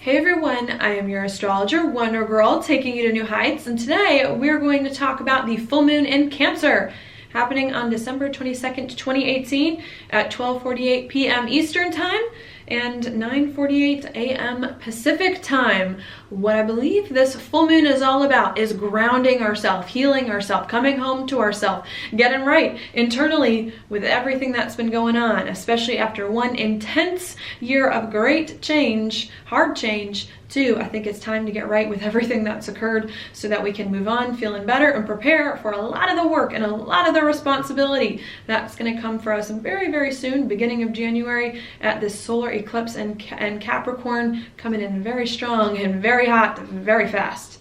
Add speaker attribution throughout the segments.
Speaker 1: Hey everyone, I am your astrologer, Wonder Girl, taking you to new heights, and today we're going to talk about the full moon in Cancer, happening on December 22nd, 2018 at 12:48 p.m. Eastern Time and 9:48 a.m. Pacific Time. What I believe this full moon is all about is grounding ourselves, healing ourselves, coming home to ourselves, getting right internally with everything that's been going on, especially after one intense year of great change, hard change. Two, I think it's time to get right with everything that's occurred so that we can move on feeling better and prepare for a lot of the work and a lot of the responsibility that's going to come for us very, very soon, beginning of January, at this solar eclipse and Capricorn coming in very strong and very hot, very fast.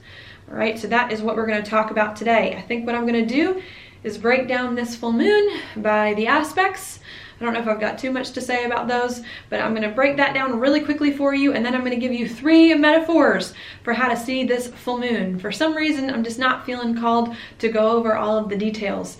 Speaker 1: All right, so that is what we're going to talk about today. I think what I'm going to do is break down this full moon by the aspects. I don't know if I've got too much to say about those, but I'm going to break that down really quickly for you, and then I'm going to give you 3 metaphors for how to see this full moon. For some reason, I'm just not feeling called to go over all of the details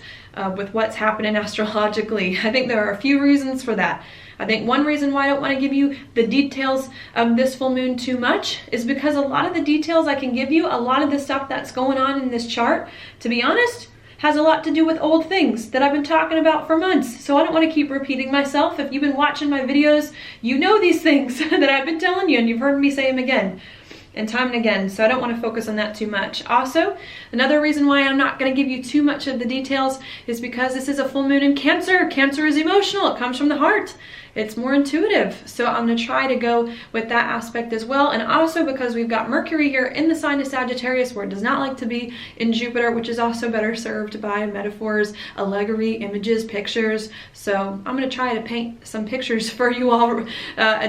Speaker 1: with what's happening astrologically. I think there are a few reasons for that. I think one reason why I don't want to give you the details of this full moon too much is because a lot of the details I can give you, a lot of the stuff that's going on in this chart, to be honest, has a lot to do with old things that I've been talking about for months. So I don't want to keep repeating myself. If you've been watching my videos, you know these things that I've been telling you, and you've heard me say them again and time and again. So I don't want to focus on that too much. Also, another reason why I'm not going to give you too much of the details is because this is a full moon in Cancer. Cancer is emotional. It comes from the heart. It's more intuitive. So I'm going to try to go with that aspect as well. And also because we've got Mercury here in the sign of Sagittarius, where it does not like to be, in Jupiter, which is also better served by metaphors, allegory, images, pictures. So I'm going to try to paint some pictures for you all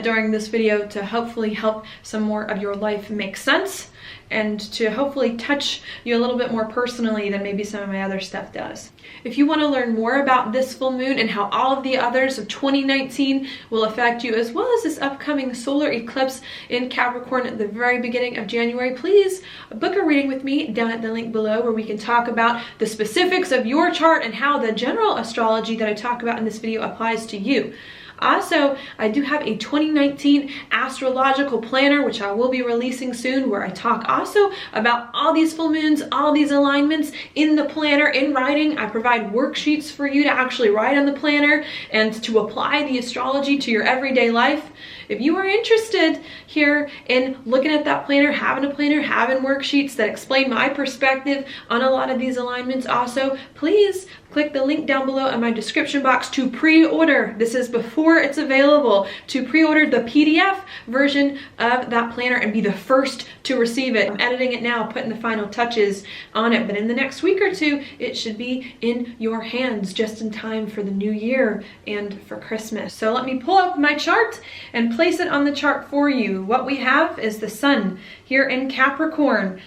Speaker 1: during this video to hopefully help some more of your life make sense, and to hopefully touch you a little bit more personally than maybe some of my other stuff does. If you want to learn more about this full moon and how all of the others of 2019 will affect you, as well as this upcoming solar eclipse in Capricorn at the very beginning of January, please book a reading with me down at the link below, where we can talk about the specifics of your chart and how the general astrology that I talk about in this video applies to you. Also, I do have a 2019 Astrological Planner, which I will be releasing soon, where I talk also about all these full moons, all these alignments in the planner, in writing. I provide worksheets for you to actually write on the planner and to apply the astrology to your everyday life. If you are interested here in looking at that planner, having worksheets that explain my perspective on a lot of these alignments also, please click the link down below in my description box to pre-order. This is before it's available, to pre-order the PDF version of that planner and be the first to receive it. I'm editing it now, putting the final touches on it, but in the next week or two, it should be in your hands just in time for the new year and for Christmas. So let me pull up my chart and place it on the chart for you. What we have is the sun here in Capricorn,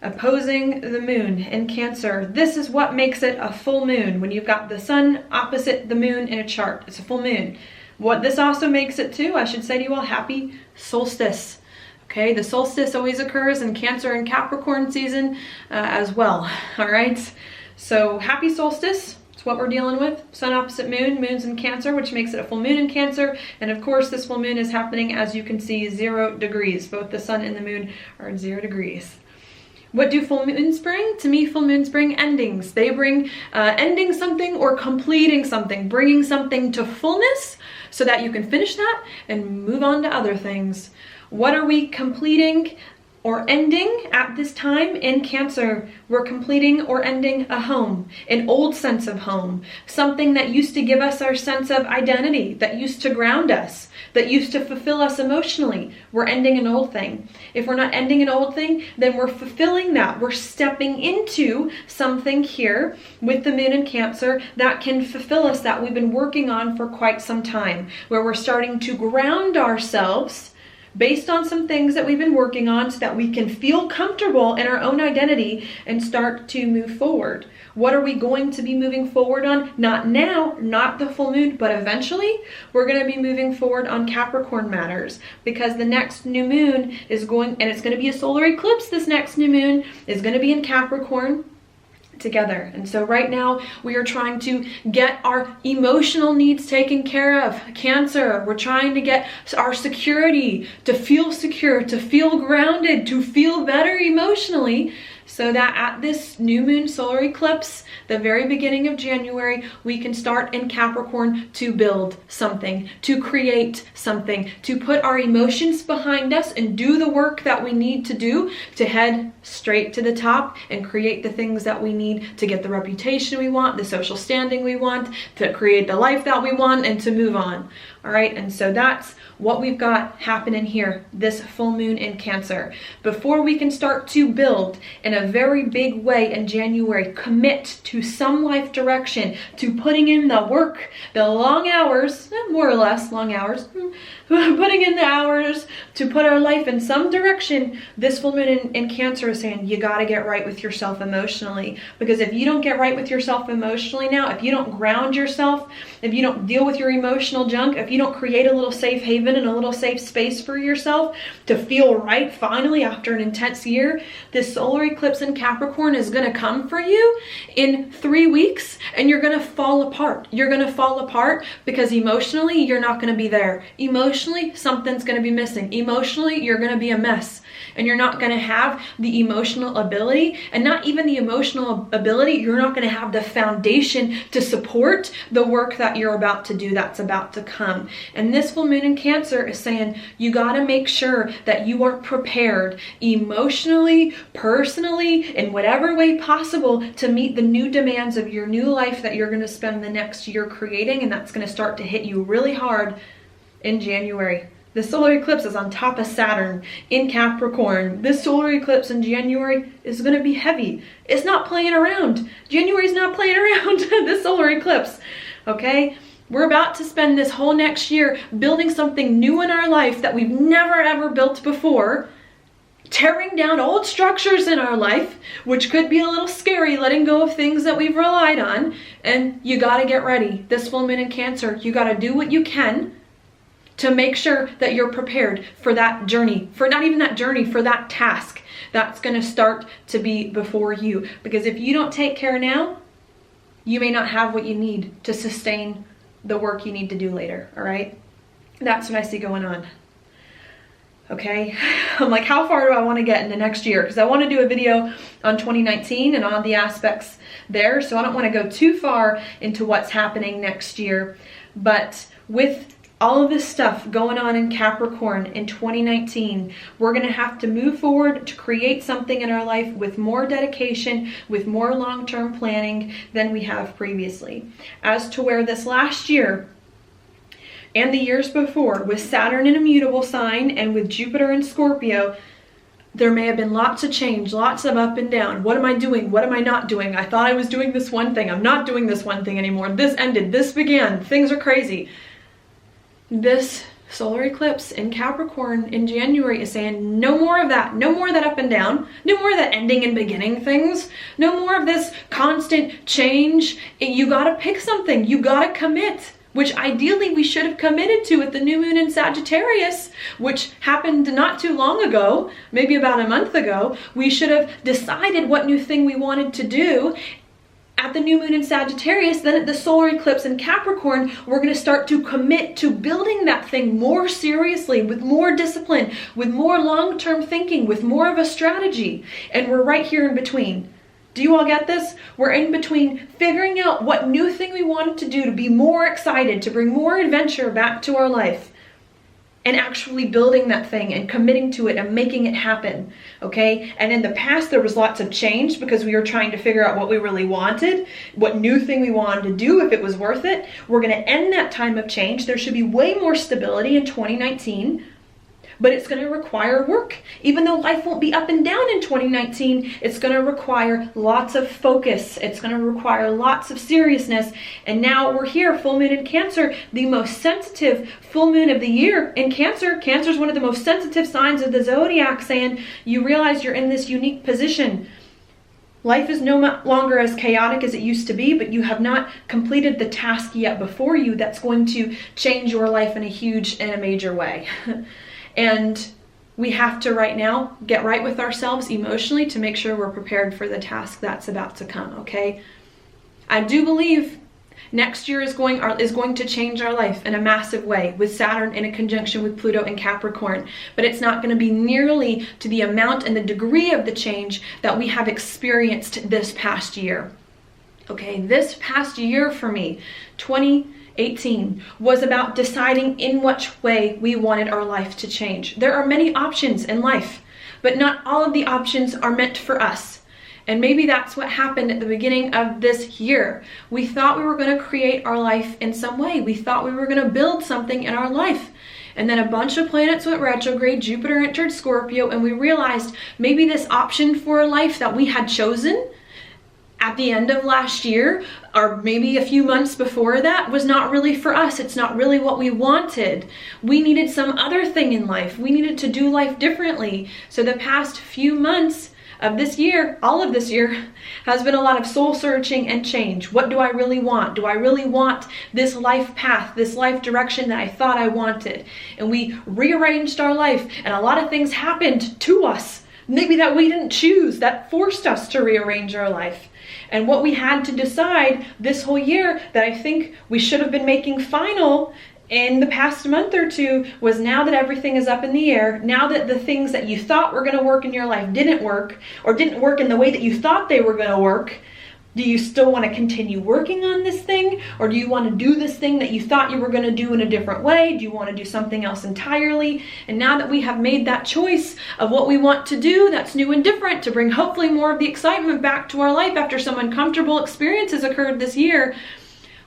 Speaker 1: opposing the moon in Cancer. This is what makes it a full moon, when you've got the sun opposite the moon in a chart. It's a full moon. What this also makes it too, I should say to you all, happy solstice. Okay, the solstice always occurs in Cancer and Capricorn season as well. All right, so happy solstice. It's what we're dealing with. Sun opposite moon, moon's in Cancer, which makes it a full moon in Cancer. And of course, this full moon is happening, as you can see, 0 degrees. Both the sun and the moon are at 0 degrees. What do full moons bring? To me, full moons bring endings. They bring ending something or completing something, bringing something to fullness so that you can finish that and move on to other things. What are we completing or ending at this time in Cancer? We're completing or ending a home, an old sense of home, something that used to give us our sense of identity, that used to ground us, that used to fulfill us emotionally. We're ending an old thing. If we're not ending an old thing, then we're fulfilling that. We're stepping into something here with the moon in Cancer that can fulfill us, that we've been working on for quite some time, where we're starting to ground ourselves based on some things that we've been working on so that we can feel comfortable in our own identity and start to move forward. What are we going to be moving forward on? Not now, not the full moon, but eventually we're going to be moving forward on Capricorn matters, because the next new moon is going, and it's going to be a solar eclipse. This next new moon is going to be in Capricorn. together. And so right now we are trying to get our emotional needs taken care of. Cancer, we're trying to get our security, to feel secure, to feel grounded, to feel better emotionally, so that at this new moon solar eclipse, the very beginning of January, we can start in Capricorn to build something, to create something, to put our emotions behind us and do the work that we need to do to head straight to the top and create the things that we need to get the reputation we want, the social standing we want, to create the life that we want, and to move on. All right, and so that's what we've got happening here, this full moon in Cancer. Before we can start to build in a very big way in January, commit to some life direction, to putting in the work, the long hours, more or less long hours, putting in the hours to put our life in some direction, this full moon in Cancer is saying you got to get right with yourself emotionally. Because if you don't get right with yourself emotionally now, if you don't ground yourself, if you don't deal with your emotional junk, if you don't create a little safe haven and a little safe space for yourself to feel right finally after an intense year, this solar eclipse in Capricorn is going to come for you in 3 weeks, and you're going to fall apart. You're going to fall apart because emotionally you're not going to be there. Emotionally something's going to be missing. Emotionally you're going to be a mess, and you're not going to have the emotional ability, and not even the emotional ability, you're not going to have the foundation to support the work that you're about to do, that's about to come. And this full moon in Cancer is saying you got to make sure that you are prepared emotionally, personally, in whatever way possible to meet the new demands of your new life that you're going to spend the next year creating, and that's going to start to hit you really hard in January. The solar eclipse is on top of Saturn in Capricorn. This solar eclipse in January is going to be heavy. It's not playing around. January's not playing around. This solar eclipse, okay? We're about to spend this whole next year building something new in our life that we've never ever built before, tearing down old structures in our life, which could be a little scary, letting go of things that we've relied on. And you got to get ready. This full moon in Cancer, you got to do what you can to make sure that you're prepared for that journey, for not even that journey, for that task that's going to start to be before you. Because if you don't take care now, you may not have what you need to sustain the work you need to do later, all right? That's what I see going on. Okay, I'm like, how far do I want to get into next year? Because I want to do a video on 2019 and all the aspects there, so I don't want to go too far into what's happening next year. But with all of this stuff going on in Capricorn in 2019, we're going to have to move forward to create something in our life with more dedication, with more long-term planning than we have previously. As to where this last year and the years before, with Saturn in a mutable sign and with Jupiter in Scorpio, there may have been lots of change, lots of up and down. What am I doing? What am I not doing? I thought I was doing this one thing. I'm not doing this one thing anymore. This ended. This began. Things are crazy. This solar eclipse in Capricorn in January is saying no more of that. No more of that up and down. No more of that ending and beginning things. No more of this constant change. You got to pick something. You got to commit, which ideally we should have committed to at the new moon in Sagittarius, which happened not too long ago, maybe about a month ago. We should have decided what new thing we wanted to do at the new moon in Sagittarius. Then at the solar eclipse in Capricorn, we're going to start to commit to building that thing more seriously, with more discipline, with more long-term thinking, with more of a strategy. And we're right here in between. Do you all get this? We're in between figuring out what new thing we wanted to do to be more excited, to bring more adventure back to our life, and actually building that thing and committing to it and making it happen, okay? And in the past, there was lots of change because we were trying to figure out what we really wanted, what new thing we wanted to do, if it was worth it. We're gonna end that time of change. There should be way more stability in 2019, but it's gonna require work. Even though life won't be up and down in 2019, it's gonna require lots of focus. It's gonna require lots of seriousness. And now we're here, full moon in Cancer, the most sensitive full moon of the year in Cancer. Cancer is one of the most sensitive signs of the zodiac, saying you realize you're in this unique position. Life is no longer as chaotic as it used to be, but you have not completed the task yet before you that's going to change your life in a huge and a major way. And we have to right now get right with ourselves emotionally to make sure we're prepared for the task that's about to come, okay? I do believe next year is going to change our life in a massive way, with Saturn in a conjunction with Pluto and Capricorn, but it's not going to be nearly to the amount and the degree of the change that we have experienced this past year. Okay, this past year for me, 2018, was about deciding in which way we wanted our life to change. There are many options in life, but not all of the options are meant for us. And maybe that's what happened at the beginning of this year. We thought we were going to create our life in some way. We thought we were going to build something in our life. And then a bunch of planets went retrograde, Jupiter entered Scorpio, and we realized maybe this option for a life that we had chosen at the end of last year, or maybe a few months before that, was not really for us. It's not really what we wanted. We needed some other thing in life. We needed to do life differently. So the past few months of this year, all of this year, has been a lot of soul searching and change. What do I really want? Do I really want this life path, this life direction that I thought I wanted? And we rearranged our life, and a lot of things happened to us, maybe that we didn't choose, that forced us to rearrange our life. And what we had to decide this whole year that I think we should have been making final in the past month or two was, now that everything is up in the air, now that the things that you thought were going to work in your life didn't work, or didn't work in the way that you thought they were going to work, do you still want to continue working on this thing? Or do you want to do this thing that you thought you were going to do in a different way? Do you want to do something else entirely? And now that we have made that choice of what we want to do that's new and different, to bring hopefully more of the excitement back to our life after some uncomfortable experiences occurred this year,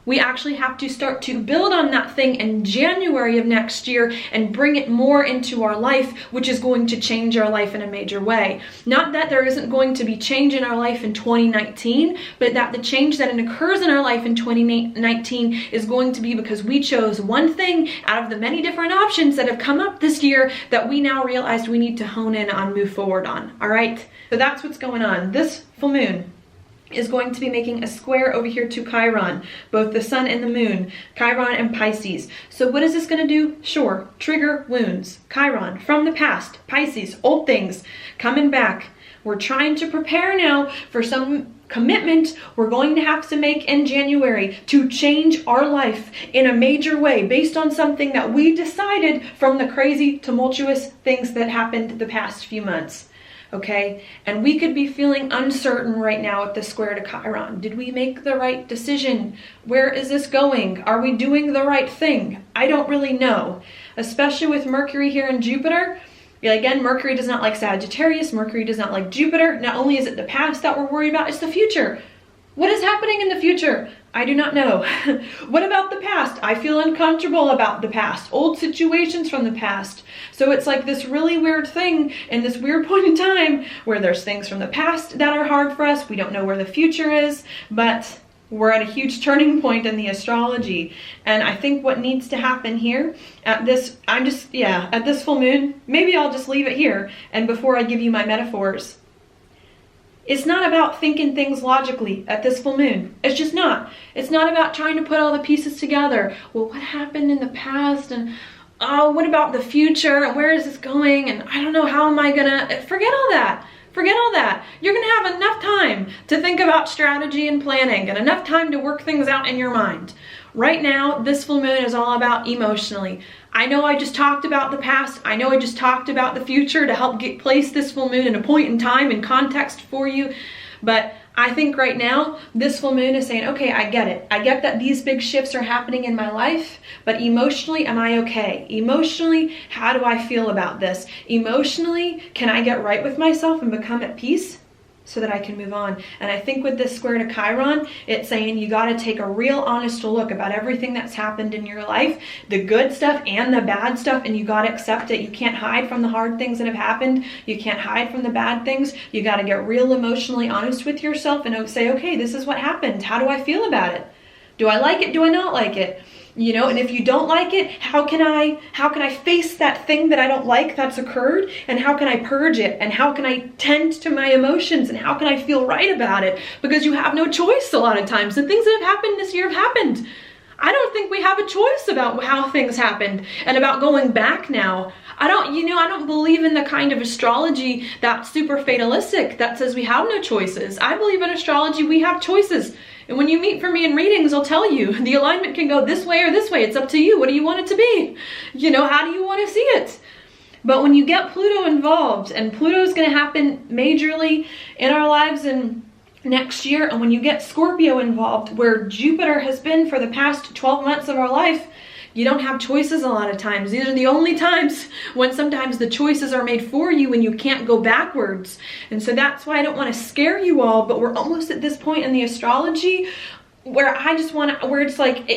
Speaker 1: we actually have to start to build on that thing in January of next year and bring it more into our life, which is going to change our life in a major way. Not that there isn't going to be change in our life in 2019, but that the change that occurs in our life in 2019 is going to be because we chose one thing out of the many different options that have come up this year that we now realized we need to hone in on, move forward on. All right, so that's what's going on. This full moon is going to be making a square over here to Chiron, both the sun and the moon, Chiron and Pisces. So what is this going to do? Sure, trigger wounds. Chiron, from the past, Pisces, old things, coming back. We're trying to prepare now for some commitment we're going to have to make in January to change our life in a major way based on something that we decided from the crazy, tumultuous things that happened the past few months. Okay, and we could be feeling uncertain right now at the square to Chiron. Did we make the right decision? Where is this going? Are we doing the right thing? I don't really know, especially with Mercury here and Jupiter. Again, Mercury does not like Sagittarius. Mercury does not like Jupiter. Not only is it the past that we're worried about, it's the future. What is happening in the future? I do not know. What about the past? I feel uncomfortable about the past, old situations from the past. So it's like this really weird thing in this weird point in time where there's things from the past that are hard for us. We don't know where the future is, but we're at a huge turning point in the astrology. And I think what needs to happen here at this, at this full moon, maybe I'll just leave it here. And before I give you my metaphors, it's not about thinking things logically at this full moon. It's just not. It's not about trying to put all the pieces together. Well, what happened in the past? And oh, what about the future? And where is this going? And I don't know, how am I gonna, forget all that. Forget all that. You're gonna have enough time to think about strategy and planning and enough time to work things out in your mind. Right now, this full moon is all about emotionally. I know I just talked about the past. I know I just talked about the future to help place this full moon in a point in time and context for you. But I think right now, this full moon is saying, okay, I get it. I get that these big shifts are happening in my life, but emotionally, am I okay? Emotionally, how do I feel about this? Emotionally, can I get right with myself and become at peace so that I can move on? And I think with this square to Chiron, it's saying you got to take a real honest look about everything that's happened in your life, the good stuff and the bad stuff, and you got to accept it. You can't hide from the hard things that have happened. You can't hide from the bad things. You got to get real emotionally honest with yourself and say, okay, this is what happened. How do I feel about it? Do I like it? Do I not like it? You know, and if you don't like it, how can I face that thing that I don't like that's occurred? And how can I purge it? And how can I tend to my emotions? And how can I feel right about it? Because you have no choice a lot of times. The things that have happened this year have happened. I don't think we have a choice about how things happened and about going back now. I don't believe in the kind of astrology that's super fatalistic that says we have no choices. I believe in astrology, we have choices. And when you meet for me in readings, I'll tell you, the alignment can go this way or this way. It's up to you. What do you want it to be? How do you want to see it? But when you get Pluto involved, and Pluto is going to happen majorly in our lives in next year, and when you get Scorpio involved, where Jupiter has been for the past 12 months of our life, you don't have choices a lot of times. These are the only times when sometimes the choices are made for you and you can't go backwards. And so that's why I don't want to scare you all, but we're almost at this point in the astrology where where it's like,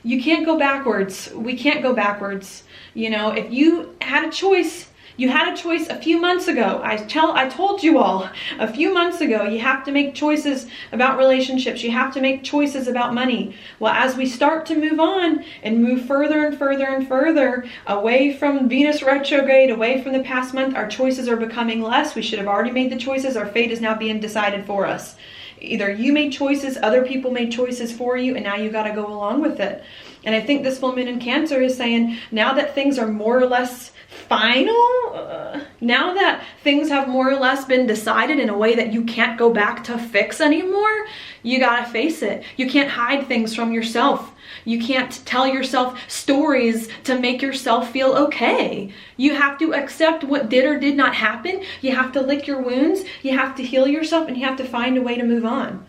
Speaker 1: you can't go backwards. We can't go backwards. If you had a choice, you had a choice a few months ago. I told you all a few months ago, you have to make choices about relationships. You have to make choices about money. Well, as we start to move on and move further and further and further away from Venus retrograde, away from the past month, our choices are becoming less. We should have already made the choices. Our fate is now being decided for us. Either you made choices, other people made choices for you, and now you got to go along with it. And I think this full moon in Cancer is saying, now that things are more or less final, now that things have more or less been decided in a way that you can't go back to fix anymore, you gotta face it. You can't hide things from yourself. You can't tell yourself stories to make yourself feel okay. You have to accept what did or did not happen. You have to lick your wounds. You have to heal yourself, and you have to find a way to move on.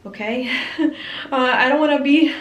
Speaker 1: Okay? I don't want to be...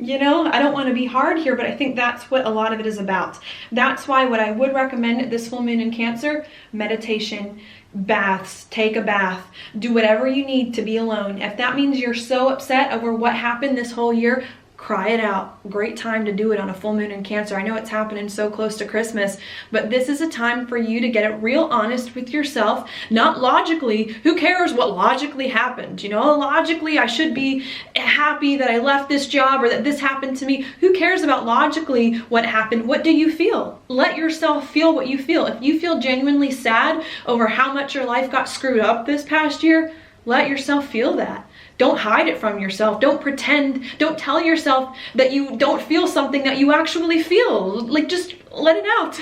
Speaker 1: I don't want to be hard here, but I think that's what a lot of it is about. That's why what I would recommend at this full moon in Cancer, meditation, baths, take a bath, do whatever you need to be alone. If that means you're so upset over what happened this whole year, cry it out. Great time to do it on a full moon in Cancer. I know it's happening so close to Christmas, but this is a time for you to get it real honest with yourself, not logically. Who cares what logically happened? Logically, I should be happy that I left this job or that this happened to me. Who cares about logically what happened? What do you feel? Let yourself feel what you feel. If you feel genuinely sad over how much your life got screwed up this past year, let yourself feel that. Don't hide it from yourself. Don't pretend. Don't tell yourself that you don't feel something that you actually feel. Just let it out,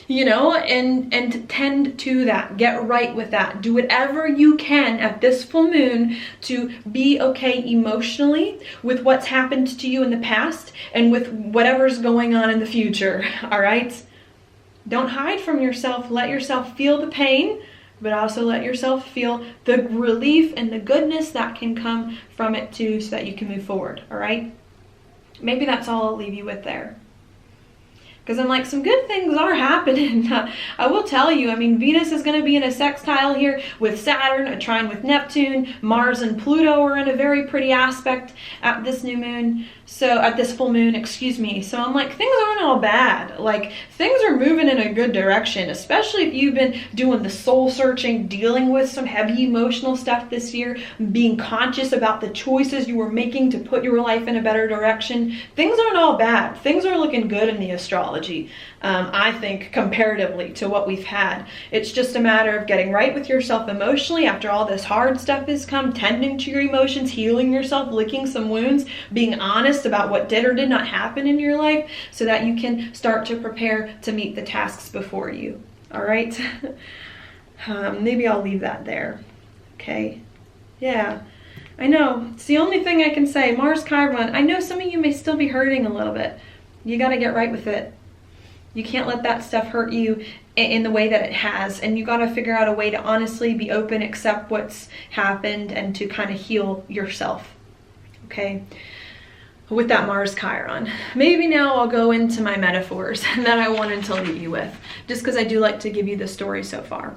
Speaker 1: and tend to that. Get right with that. Do whatever you can at this full moon to be okay emotionally with what's happened to you in the past and with whatever's going on in the future, all right? Don't hide from yourself. Let yourself feel the pain, but also let yourself feel the relief and the goodness that can come from it too, so that you can move forward, all right? Maybe that's all I'll leave you with there. Because I'm like, some good things are happening. I will tell you, Venus is going to be in a sextile here with Saturn, a trine with Neptune. Mars and Pluto are in a very pretty aspect at this new moon. So at this full moon, excuse me. So I'm like, things aren't all bad. Things are moving in a good direction, especially if you've been doing the soul searching, dealing with some heavy emotional stuff this year, being conscious about the choices you were making to put your life in a better direction. Things aren't all bad. Things are looking good in the astrology, I think, comparatively to what we've had. It's just a matter of getting right with yourself emotionally after all this hard stuff has come, tending to your emotions, healing yourself, licking some wounds, being honest about what did or did not happen in your life so that you can start to prepare to meet the tasks before you. All right? Maybe I'll leave that there. Okay? Yeah. I know. It's the only thing I can say. Mars Chiron. I know some of you may still be hurting a little bit. You got to get right with it. You can't let that stuff hurt you in the way that it has. And you got to figure out a way to honestly be open, accept what's happened, and to kind of heal yourself. Okay? With that Mars Chiron. Maybe now I'll go into my metaphors that I wanted to leave you with, just because I do like to give you the story so far.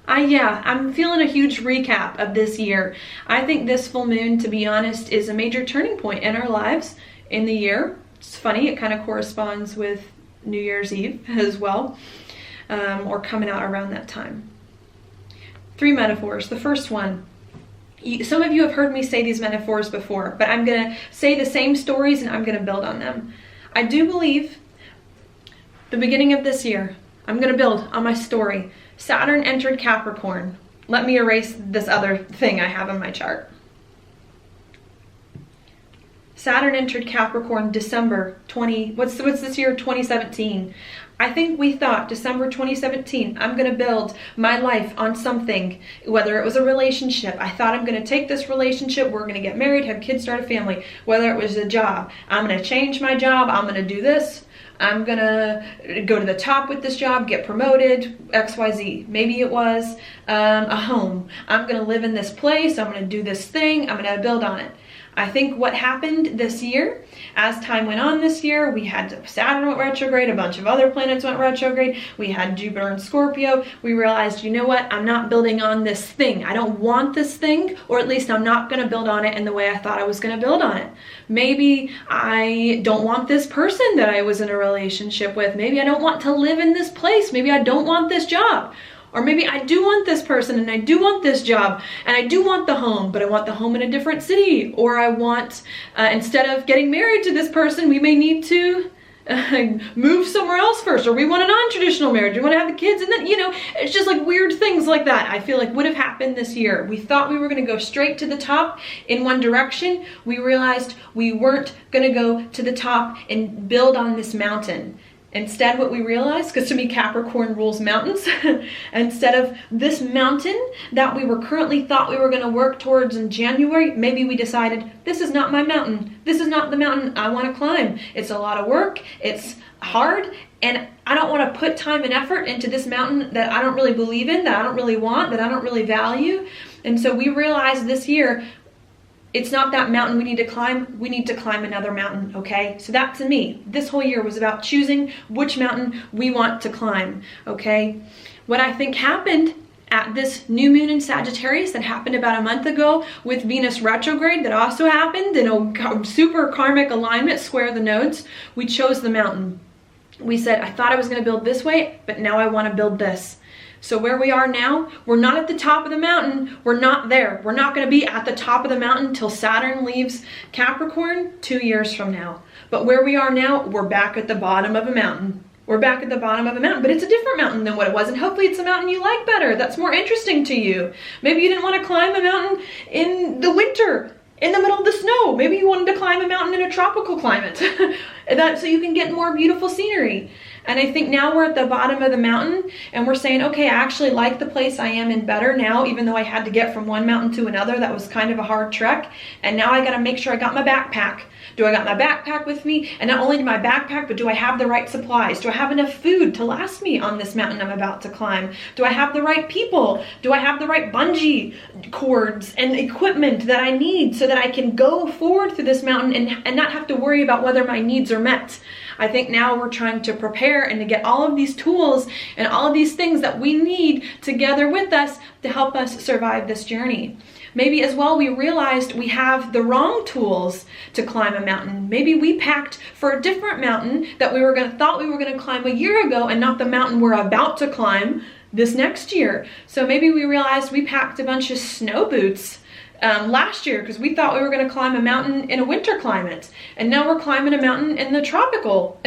Speaker 1: I'm feeling a huge recap of this year. I think this full moon, to be honest, is a major turning point in our lives in the year. It's funny, it kind of corresponds with New Year's Eve as well, or coming out around that time. 3 metaphors. The first one. Some of you have heard me say these metaphors before, but I'm going to say the same stories and I'm going to build on them. I do believe the beginning of this year, I'm going to build on my story. Saturn entered Capricorn. Let me erase this other thing I have in my chart. Saturn entered Capricorn December 20, what's this year, 2017. I think we thought December 2017, I'm going to build my life on something, whether it was a relationship. I thought I'm going to take this relationship, we're going to get married, have kids, start a family. Whether it was a job, I'm going to change my job, I'm going to do this. I'm going to go to the top with this job, get promoted, XYZ. Maybe it was a home. I'm going to live in this place, I'm going to do this thing, I'm going to build on it. I think what happened this year, as time went on this year, we had Saturn went retrograde, a bunch of other planets went retrograde, we had Jupiter and Scorpio. We realized, you know what, I'm not building on this thing. I don't want this thing, or at least I'm not going to build on it in the way I thought I was going to build on it. Maybe I don't want this person that I was in a relationship with. Maybe I don't want to live in this place. Maybe I don't want this job. Or maybe I do want this person and I do want this job and I do want the home, but I want the home in a different city. Or I want, instead of getting married to this person, we may need to move somewhere else first. Or we want a non-traditional marriage. We want to have the kids, and then, you know, it's just like weird things like that I feel like would have happened this year. We thought we were going to go straight to the top in one direction. We realized we weren't going to go to the top and build on this mountain. Instead, what we realized, because to me Capricorn rules mountains, instead of this mountain that we were currently thought we were going to work towards in January, maybe we decided, this is not my mountain. This is not the mountain I want to climb. It's a lot of work, it's hard, and I don't want to put time and effort into this mountain that I don't really believe in, that I don't really want, that I don't really value. And so we realized this year, it's not that mountain we need to climb another mountain, okay? So that, to me, this whole year was about choosing which mountain we want to climb, okay? What I think happened at this new moon in Sagittarius that happened about a month ago with Venus retrograde, that also happened in a super karmic alignment, square the nodes, we chose the mountain. We said, I thought I was gonna build this way, but now I wanna build this. So where we are now, we're not at the top of the mountain. We're not there. We're not going to be at the top of the mountain till Saturn leaves Capricorn 2 years from now. But where we are now, we're back at the bottom of a mountain. We're back at the bottom of a mountain, but it's a different mountain than what it was, and hopefully it's a mountain you like better, that's more interesting to you. Maybe you didn't want to climb a mountain in the winter, in the middle of the snow. Maybe you wanted to climb a mountain in a tropical climate, so you can get more beautiful scenery. And I think now we're at the bottom of the mountain and we're saying, okay, I actually like the place I am in better now, even though I had to get from one mountain to another. That was kind of a hard trek. And now I got to make sure I got my backpack. Do I got my backpack with me? And not only my backpack, but do I have the right supplies? Do I have enough food to last me on this mountain I'm about to climb? Do I have the right people? Do I have the right bungee cords and equipment that I need so that I can go forward through this mountain and not have to worry about whether my needs are met? I think now we're trying to prepare and to get all of these tools and all of these things that we need together with us to help us survive this journey. Maybe as well we realized we have the wrong tools to climb a mountain. Maybe we packed for a different mountain that thought we were gonna climb a year ago, and not the mountain we're about to climb this next year. So maybe we realized we packed a bunch of snow boots last year because we thought we were going to climb a mountain in a winter climate, and now we're climbing a mountain in a tropical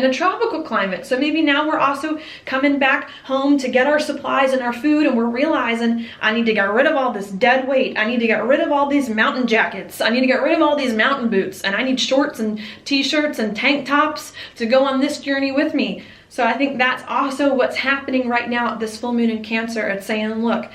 Speaker 1: climate. So maybe now we're also coming back home to get our supplies and our food, and we're realizing I need to get rid of all this dead weight. I need to get rid of all these mountain jackets. I need to get rid of all these mountain boots, and I need shorts and t-shirts and tank tops to go on this journey with me. So I think that's also what's happening right now at this full moon in Cancer. It's saying, look,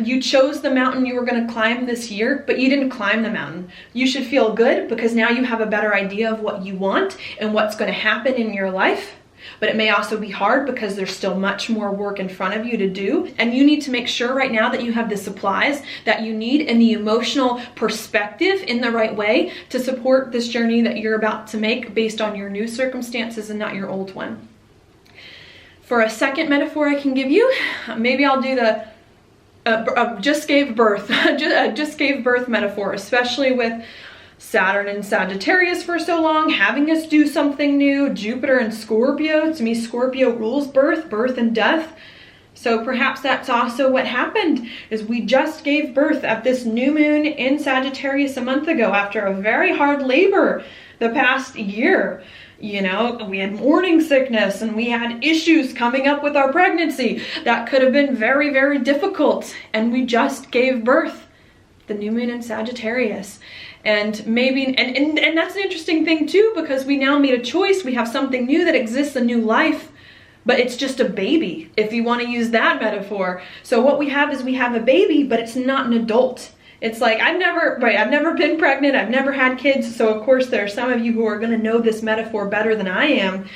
Speaker 1: you chose the mountain you were going to climb this year, but you didn't climb the mountain. You should feel good because now you have a better idea of what you want and what's going to happen in your life. But it may also be hard because there's still much more work in front of you to do. And you need to make sure right now that you have the supplies that you need and the emotional perspective in the right way to support this journey that you're about to make based on your new circumstances and not your old one. For a second metaphor I can give you, maybe I'll do the just gave birth metaphor, especially with Saturn and Sagittarius for so long, having us do something new. Jupiter and Scorpio, to me Scorpio rules birth and death. So perhaps that's also what happened, is we just gave birth at this new moon in Sagittarius a month ago after a very hard labor the past year. You know, we had morning sickness and we had issues coming up with our pregnancy that could have been very, very difficult, and we just gave birth the new moon in Sagittarius. And maybe, and that's an interesting thing too, because we now made a choice. We have something new that exists, a new life, but it's just a baby, if you want to use that metaphor. So what we have is we have a baby, but it's not an adult. It's like, I've never been pregnant, I've never had kids, so of course there are some of you who are going to know this metaphor better than I am.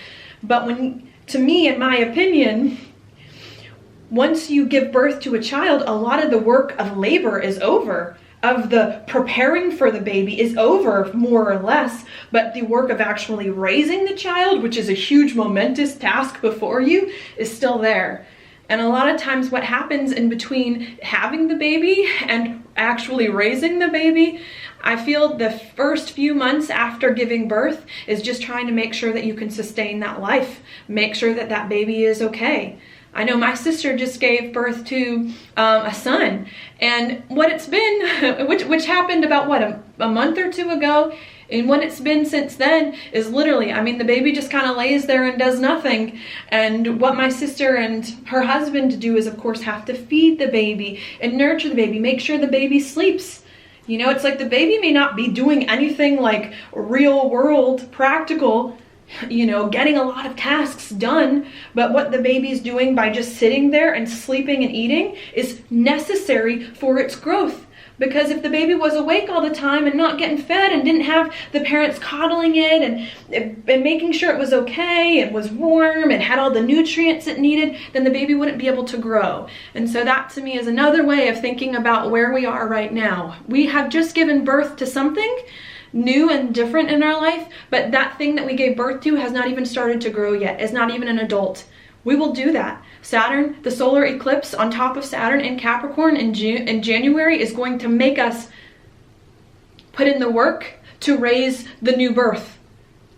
Speaker 1: But to me, in my opinion, once you give birth to a child, a lot of the work of labor is over. Of the preparing for the baby is over, more or less, but the work of actually raising the child, which is a huge momentous task before you, is still there. And a lot of times what happens in between having the baby and actually raising the baby, I feel the first few months after giving birth is just trying to make sure that you can sustain that life, make sure that that baby is okay. I know my sister just gave birth to a son, and what it's been, which happened about what, a month or two ago, and what it's been since then is literally, I mean, the baby just kind of lays there and does nothing. And what my sister and her husband do is, of course, have to feed the baby and nurture the baby, make sure the baby sleeps. You know, it's like the baby may not be doing anything like real world practical, you know, getting a lot of tasks done, but what the baby's doing by just sitting there and sleeping and eating is necessary for its growth. Because if the baby was awake all the time and not getting fed and didn't have the parents coddling it and making sure it was okay and was warm and had all the nutrients it needed, then the baby wouldn't be able to grow. And so that to me is another way of thinking about where we are right now. We have just given birth to something new and different in our life, but that thing that we gave birth to has not even started to grow yet. It's not even an adult. We will do that. Saturn, the solar eclipse on top of Saturn in Capricorn in January is going to make us put in the work to raise the new birth,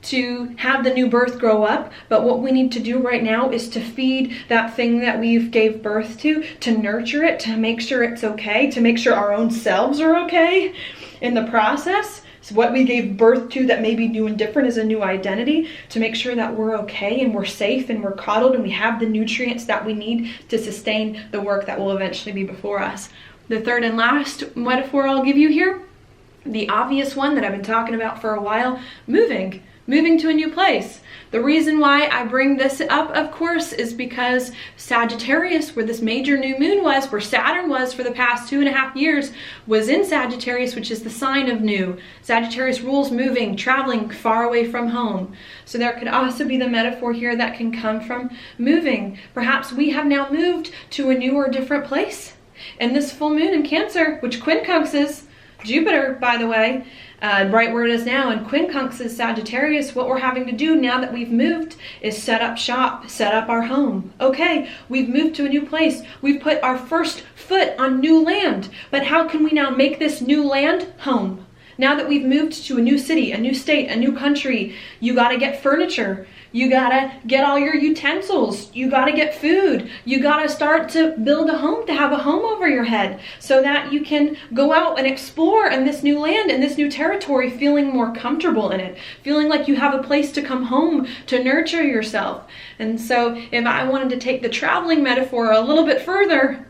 Speaker 1: to have the new birth grow up. But what we need to do right now is to feed that thing that we've gave birth to nurture it, to make sure it's okay, to make sure our own selves are okay in the process. So what we gave birth to that may be new and different is a new identity, to make sure that we're okay and we're safe and we're coddled and we have the nutrients that we need to sustain the work that will eventually be before us. The third and last metaphor I'll give you here, the obvious one that I've been talking about for a while, moving to a new place. The reason why I bring this up, of course, is because Sagittarius, where this major new moon was, where Saturn was for the past 2.5 years, was in Sagittarius, which is the sign of new. Sagittarius rules moving, traveling far away from home. So there could also be the metaphor here that can come from moving. Perhaps we have now moved to a new or different place. And this full moon in Cancer, which quincunxes Jupiter, by the way, right where it is now, and quincunxes Sagittarius, what we're having to do now that we've moved is set up shop, set up our home. Okay, we've moved to a new place. We've put our first foot on new land. But how can we now make this new land home? Now that we've moved to a new city, a new state, a new country, you gotta get furniture. You gotta get all your utensils. You gotta get food. You gotta start to build a home, to have a home over your head so that you can go out and explore in this new land, in this new territory, feeling more comfortable in it, feeling like you have a place to come home to nurture yourself. And so if I wanted to take the traveling metaphor a little bit further,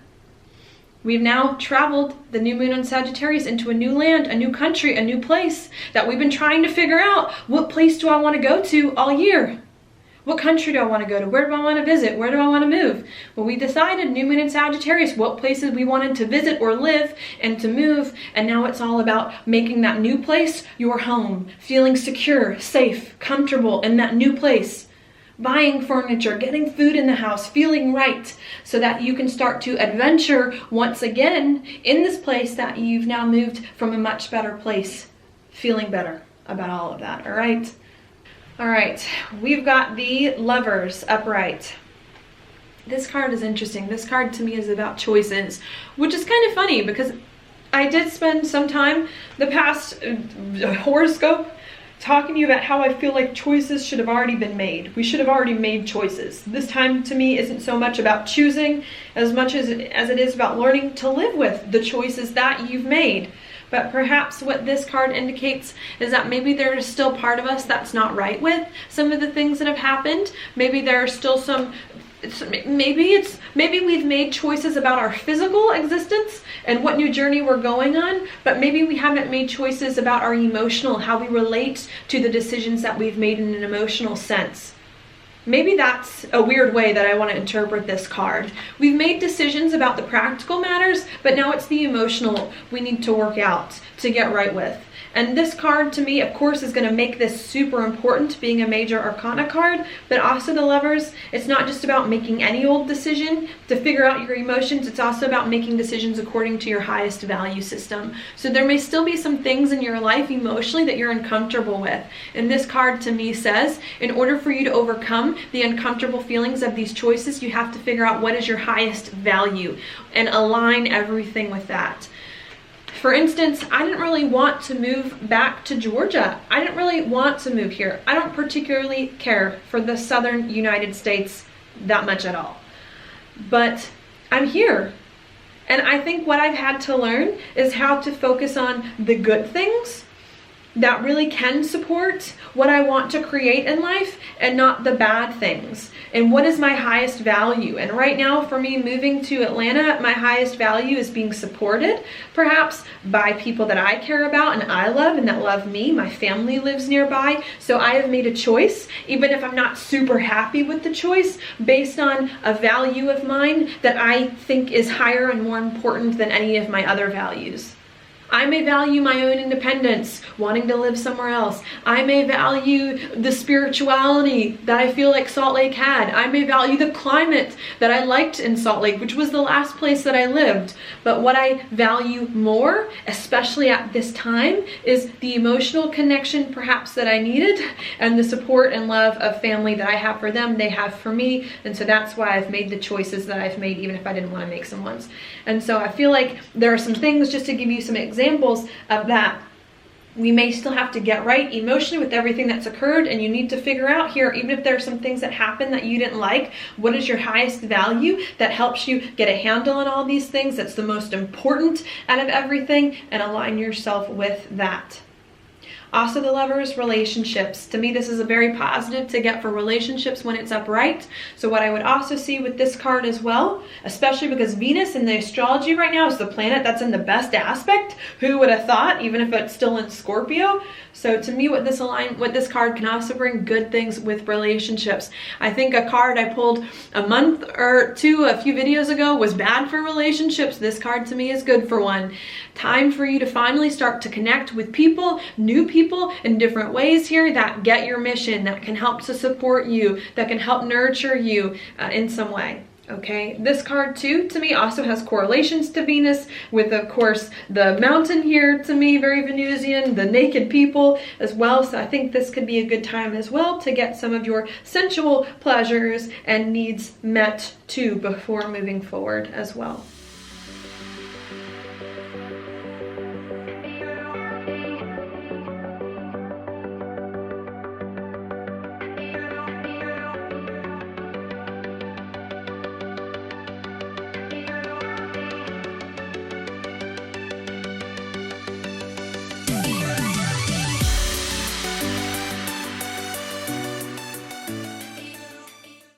Speaker 1: we've now traveled the new moon on Sagittarius into a new land, a new country, a new place that we've been trying to figure out. What place do I want to go to all year? What country do I want to go to? Where do I want to visit? Where do I want to move? Well, we decided, new moon in Sagittarius, what places we wanted to visit or live and to move. And now it's all about making that new place your home, feeling secure, safe, comfortable in that new place. Buying furniture, getting food in the house, feeling right, so that you can start to adventure once again in this place that you've now moved from a much better place, feeling better about all of that, all right? All right, we've got the Lovers upright. This card is interesting. This card to me is about choices, which is kind of funny because I did spend some time the past horoscope talking to you about how I feel like choices should have already been made. We should have already made choices. This time to me isn't so much about choosing as much as it is about learning to live with the choices that you've made. But perhaps what this card indicates is that maybe there is still part of us that's not right with some of the things that have happened. Maybe there are still some, maybe we've made choices about our physical existence and what new journey we're going on, but maybe we haven't made choices about our emotional, how we relate to the decisions that we've made in an emotional sense. Maybe that's a weird way that I want to interpret this card. We've made decisions about the practical matters, but now it's the emotional we need to work out, to get right with. And this card to me, of course, is going to make this super important, being a major arcana card, but also the Lovers, it's not just about making any old decision to figure out your emotions, it's also about making decisions according to your highest value system. So there may still be some things in your life emotionally that you're uncomfortable with. And this card to me says, in order for you to overcome the uncomfortable feelings of these choices, you have to figure out what is your highest value and align everything with that. For instance, I didn't really want to move back to Georgia. I didn't really want to move here. I don't particularly care for the southern United States that much at all. But I'm here. And I think what I've had to learn is how to focus on the good things that really can support what I want to create in life and not the bad things. And what is my highest value? And right now for me, moving to Atlanta, my highest value is being supported perhaps by people that I care about and I love and that love me. My family lives nearby. So I have made a choice, even if I'm not super happy with the choice, based on a value of mine that I think is higher and more important than any of my other values. I may value my own independence, wanting to live somewhere else. I may value the spirituality that I feel like Salt Lake had. I may value the climate that I liked in Salt Lake, which was the last place that I lived. But what I value more, especially at this time, is the emotional connection perhaps that I needed and the support and love of family that I have for them, they have for me. And so that's why I've made the choices that I've made, even if I didn't want to make some ones. And so I feel like there are some things, just to give you some examples of that, we may still have to get right emotionally with everything that's occurred, and you need to figure out here, even if there are some things that happen that you didn't like, what is your highest value that helps you get a handle on all these things, that's the most important out of everything, and align yourself with that. Also the Lovers, relationships. To me, this is a very positive to get for relationships when it's upright. So what I would also see with this card as well, especially because Venus in the astrology right now is the planet that's in the best aspect. Who would have thought, even if it's still in Scorpio? So to me, what this card can also bring good things with relationships. I think a card I pulled a month or two, a few videos ago, was bad for relationships. This card to me is good for one. Time for you to finally start to connect with people, new people in different ways here that get your mission, that can help to support you, that can help nurture you in some way. Okay, this card too, to me, also has correlations to Venus with, of course, the mountain here, to me, very Venusian, the naked people as well. So I think this could be a good time as well to get some of your sensual pleasures and needs met too before moving forward as well.